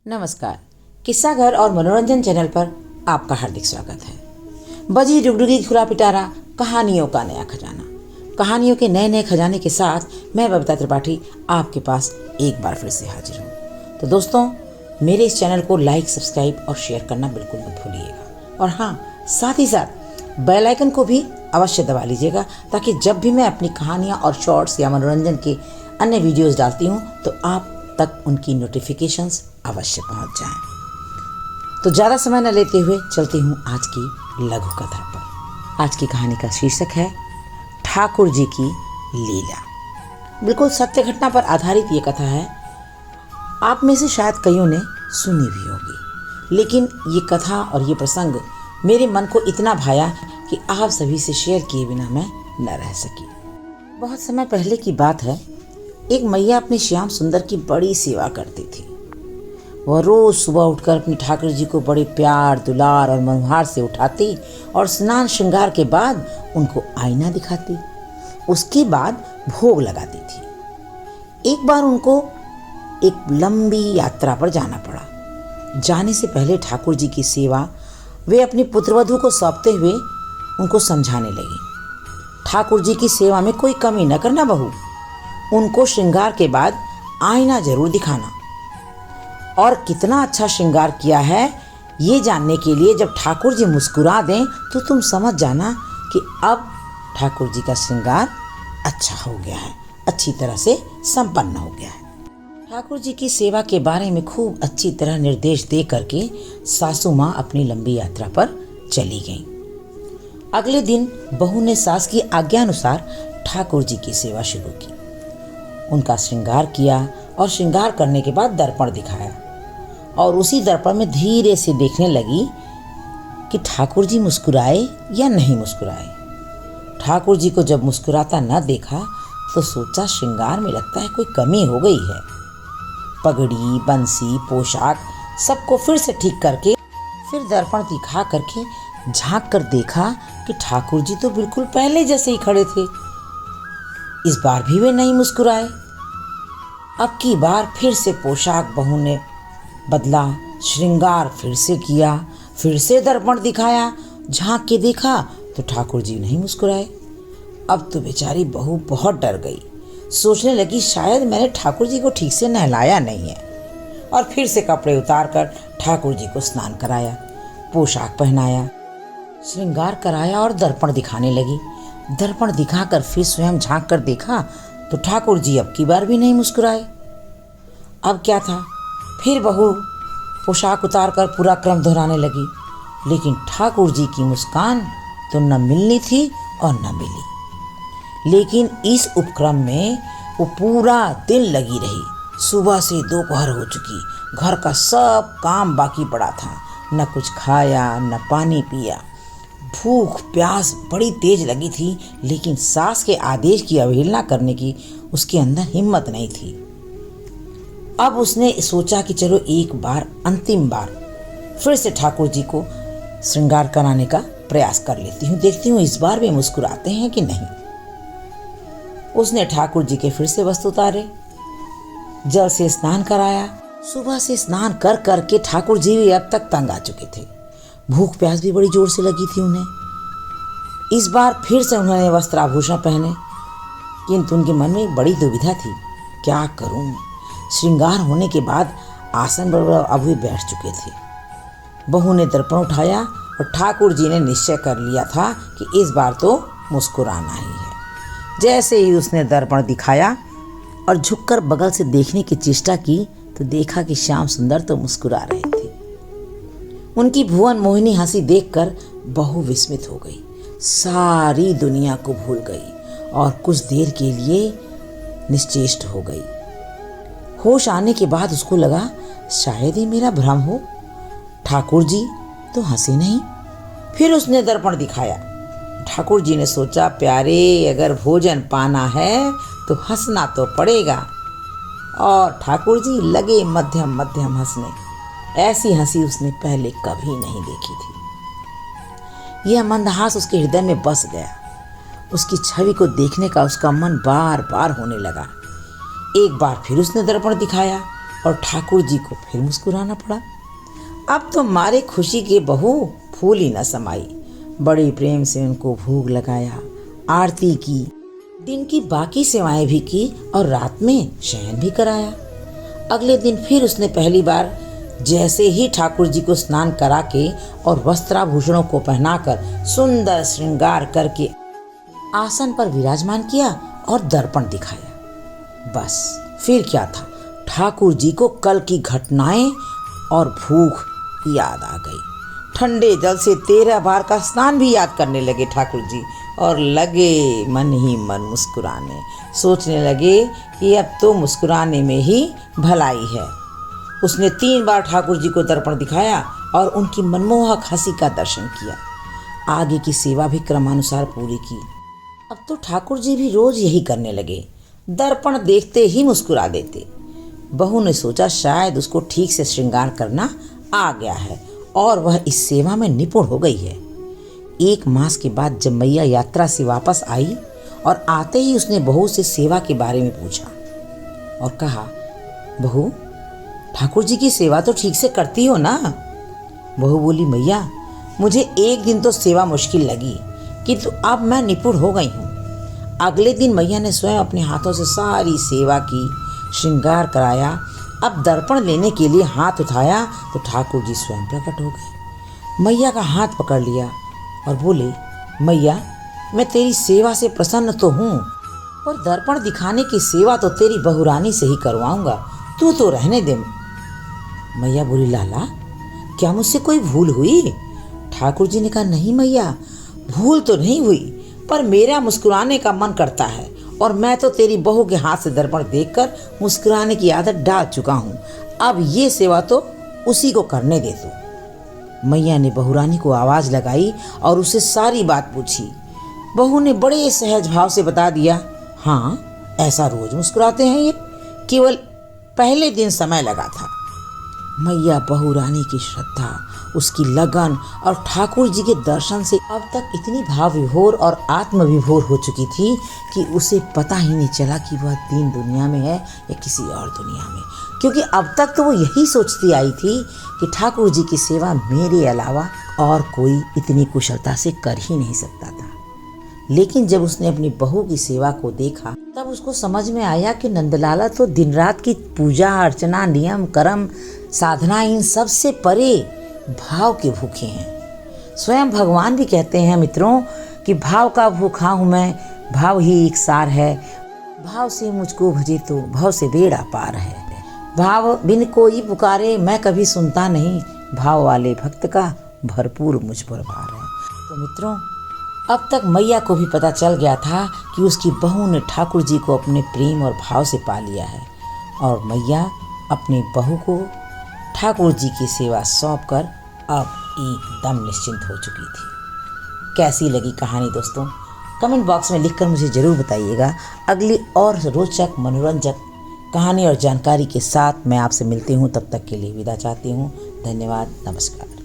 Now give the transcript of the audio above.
नमस्कार। किस्सा घर और मनोरंजन चैनल पर आपका हार्दिक स्वागत है। बजी डुगडुगी खुला पिटारा, कहानियों का नया खजाना। कहानियों के नए नए खजाने के साथ मैं बबीता त्रिपाठी आपके पास एक बार फिर से हाजिर हूँ। तो दोस्तों, मेरे इस चैनल को लाइक, सब्सक्राइब और शेयर करना बिल्कुल मत भूलिएगा। और हाँ, साथ ही साथ बेल आइकन को भी अवश्य दबा लीजिएगा, ताकि जब भी मैं अपनी कहानियाँ और शॉर्ट्स या मनोरंजन के अन्य वीडियोज़ डालती हूँ तो आप तक उनकी नोटिफिकेशंस अवश्य पहुंच जाएं। तो ज़्यादा समय न लेते हुए चलती हूँ आज की लघु कथा पर। आज की कहानी का शीर्षक है ठाकुर जी की लीला। बिल्कुल सत्य घटना पर आधारित ये कथा है। आप में से शायद कईयों ने सुनी भी होगी, लेकिन ये कथा और ये प्रसंग मेरे मन को इतना भाया कि आप सभी से शेयर किए बिना मैं न रह सकी। बहुत समय पहले की बात है। एक मैया अपने श्याम सुंदर की बड़ी सेवा करती थी। वह रोज सुबह उठकर अपने ठाकुर जी को बड़े प्यार, दुलार और मनुहार से उठाती और स्नान श्रृंगार के बाद उनको आईना दिखाती। उसके बाद भोग लगाती थी। एक बार उनको एक लंबी यात्रा पर जाना पड़ा। जाने से पहले ठाकुर जी की सेवा वे अपनी पुत्रवधू को सौंपते हुए उनको समझाने लगी। ठाकुर जी की सेवा में कोई कमी न करना बहू। उनको श्रृंगार के बाद आईना जरूर दिखाना, और कितना अच्छा श्रृंगार किया है ये जानने के लिए जब ठाकुर जी मुस्कुरा दें तो तुम समझ जाना कि अब ठाकुर जी का श्रृंगार अच्छा हो गया है, अच्छी तरह से संपन्न हो गया है। ठाकुर जी की सेवा के बारे में खूब अच्छी तरह निर्देश दे करके सासू माँ अपनी लंबी यात्रा पर चली गईं। अगले दिन बहू ने सास की आज्ञा अनुसार ठाकुर जी की सेवा शुरू की। उनका श्रृंगार किया और श्रृंगार करने के बाद दर्पण दिखाया, और उसी दर्पण में धीरे से देखने लगी कि ठाकुर जी मुस्कुराए या नहीं मुस्कुराए। ठाकुर जी को जब मुस्कुराता न देखा तो सोचा श्रृंगार में लगता है कोई कमी हो गई है। पगड़ी, बंसी, पोशाक सबको फिर से ठीक करके फिर दर्पण दिखा करके झांक कर देखा कि ठाकुर जी तो बिल्कुल पहले जैसे ही खड़े थे। इस बार भी वे नहीं मुस्कुराए। अब की बार फिर से पोशाक बहू ने बदला, श्रृंगार फिर से किया, फिर से दर्पण दिखाया, झांक के देखा तो ठाकुर जी नहीं मुस्कुराए। अब तो बेचारी बहू बहुत डर गई। सोचने लगी शायद मैंने ठाकुर जी को ठीक से नहलाया नहीं है, और फिर से कपड़े उतार कर ठाकुर जी को स्नान कराया, पोशाक पहनाया, श्रृंगार कराया और दर्पण दिखाने लगी। दर्पण दिखाकर फिर स्वयं झांक कर देखा तो ठाकुर जी अब की बार भी नहीं मुस्कुराए। अब क्या था, फिर बहू पोशाक उतार कर पूरा क्रम दोहराने लगी, लेकिन ठाकुर जी की मुस्कान तो न मिलनी थी और न मिली। लेकिन इस उपक्रम में वो पूरा दिन लगी रही। सुबह से दोपहर हो चुकी, घर का सब काम बाकी पड़ा था। न कुछ खाया न पानी पिया। भूख प्यास बड़ी तेज लगी थी, लेकिन सास के आदेश की अवहेलना करने की उसके अंदर हिम्मत नहीं थी। अब उसने सोचा कि चलो एक बार, अंतिम बार फिर से ठाकुर जी को श्रृंगार कराने का प्रयास कर लेती हूँ, देखती हूँ इस बार वे मुस्कुराते हैं कि नहीं। उसने ठाकुर जी के फिर से वस्त्र उतारे, जल से स्नान कराया। सुबह से स्नान कर करके ठाकुर जी भी अब तक तंग आ चुके थे। भूख प्यास भी बड़ी जोर से लगी थी उन्हें। इस बार फिर से उन्होंने वस्त्र आभूषण पहने, किंतु उनके मन में बड़ी दुविधा थी, क्या करूं। श्रृंगार होने के बाद आसन पर अब वे बैठ चुके थे। बहू ने दर्पण उठाया और ठाकुर जी ने निश्चय कर लिया था कि इस बार तो मुस्कुराना ही है। जैसे ही उसने दर्पण दिखाया और झुककर बगल से देखने की चेष्टा की तो देखा कि श्याम सुंदर तो मुस्कुरा रहे थे। उनकी भुवन मोहिनी हंसी देखकर बहू विस्मित हो गई, सारी दुनिया को भूल गई और कुछ देर के लिए निश्चेष्ट हो गई। होश आने के बाद उसको लगा शायद ही मेरा भ्रम हो, ठाकुर जी तो हंसे नहीं। फिर उसने दर्पण दिखाया। ठाकुर जी ने सोचा, प्यारे अगर भोजन पाना है तो हंसना तो पड़ेगा, और ठाकुर जी लगे मध्यम मध्यम हंसने। ऐसी हंसी उसने पहले कभी नहीं देखी थी। यह मंदहास उसके हृदय में बस गया। उसकी छवि को देखने का उसका मन बार बार होने लगा। एक बार फिर उसने दर्पण दिखाया। और ठाकुर जी को फिर मुस्कुराना पड़ा। अब तो मारे खुशी के बहू फूल ही न समाई। बड़े प्रेम से उनको भोग लगाया, आरती की, दिन की बाकी सेवाएं भी की और रात में शयन भी कराया। अगले दिन फिर उसने पहली बार जैसे ही ठाकुर जी को स्नान करा के और वस्त्राभूषणों को पहनाकर सुंदर श्रृंगार करके आसन पर विराजमान किया और दर्पण दिखाया। बस फिर क्या था, ठाकुर जी को कल की घटनाएं और भूख याद आ गई। ठंडे जल से 13 बार का स्नान भी याद करने लगे ठाकुर जी और लगे मन ही मन मुस्कुराने। सोचने लगे कि अब तो मुस्कुराने में ही भलाई है। उसने 3 बार ठाकुर जी को दर्पण दिखाया और उनकी मनमोहक हंसी का दर्शन किया। आगे की सेवा भी क्रमानुसार पूरी की। अब तो ठाकुर जी भी रोज यही करने लगे, दर्पण देखते ही मुस्कुरा देते। बहू ने सोचा शायद उसको ठीक से श्रृंगार करना आ गया है और वह इस सेवा में निपुण हो गई है। 1 मास के बाद जब मैया यात्रा से वापस आई और आते ही उसने बहू से सेवा के बारे में पूछा और कहा, बहू ठाकुर जी की सेवा तो ठीक से करती हो ना? बहू बोली, मैया मुझे एक दिन तो सेवा मुश्किल लगी किंतु अब मैं निपुण हो गई हूँ। अगले दिन मैया ने स्वयं अपने हाथों से सारी सेवा की, श्रृंगार कराया। अब दर्पण लेने के लिए हाथ उठाया तो ठाकुर जी स्वयं प्रकट हो गए। मैया का हाथ पकड़ लिया और बोले, मैया मैं तेरी सेवा से प्रसन्न तो हूँ, पर दर्पण दिखाने की सेवा तो तेरी बहुरानी से ही करवाऊंगा, तू तो रहने दे। मैया बोली, लाला क्या मुझसे कोई भूल हुई? ठाकुर जी ने कहा, नहीं मैया भूल तो नहीं हुई, पर मेरा मुस्कुराने का मन करता है और मैं तो तेरी बहू के हाथ से दर्पण देखकर मुस्कुराने की आदत डाल चुका हूँ। अब ये सेवा तो उसी को करने दे दो। मैया ने बहुरानी को आवाज़ लगाई और उससे सारी बात पूछी। बहू ने बड़े सहज भाव से बता दिया, हाँ ऐसा रोज मुस्कुराते हैं ये, केवल पहले दिन समय लगा था। मैया बहुरानी की श्रद्धा, उसकी लगन और ठाकुर जी के दर्शन से अब तक इतनी भाव विभोर और आत्म विभोर हो चुकी थी कि उसे पता ही नहीं चला कि वह दीन दुनिया में है या किसी और दुनिया में, क्योंकि अब तक तो वो यही सोचती आई थी कि ठाकुर जी की सेवा मेरे अलावा और कोई इतनी कुशलता से कर ही नहीं सकता था। लेकिन जब उसने अपनी बहू की सेवा को देखा तब उसको समझ में आया कि नंदलाला तो दिन रात की पूजा अर्चना, नियम कर्म, साधना, इन सब से परे भाव के भूखे हैं। स्वयं भगवान भी कहते हैं मित्रों कि भाव का भूखा हूँ मैं, भाव ही एक सार है, भाव से मुझको भजे तो भव से बेड़ा पार है। भाव बिन कोई पुकारे मैं कभी सुनता नहीं, भाव वाले भक्त का भरपूर मुझ पर भार है। तो मित्रों अब तक मैया को भी पता चल गया था कि उसकी बहू ने ठाकुर जी को अपने प्रेम और भाव से पा लिया है और मैया अपनी बहू को ठाकुर जी की सेवा सौंपकर अब एकदम निश्चिंत हो चुकी थी। कैसी लगी कहानी दोस्तों? कमेंट बॉक्स में लिखकर मुझे ज़रूर बताइएगा। अगली और रोचक मनोरंजक कहानी और जानकारी के साथ मैं आपसे मिलती हूँ। तब तक के लिए विदा चाहती हूँ। धन्यवाद, नमस्कार।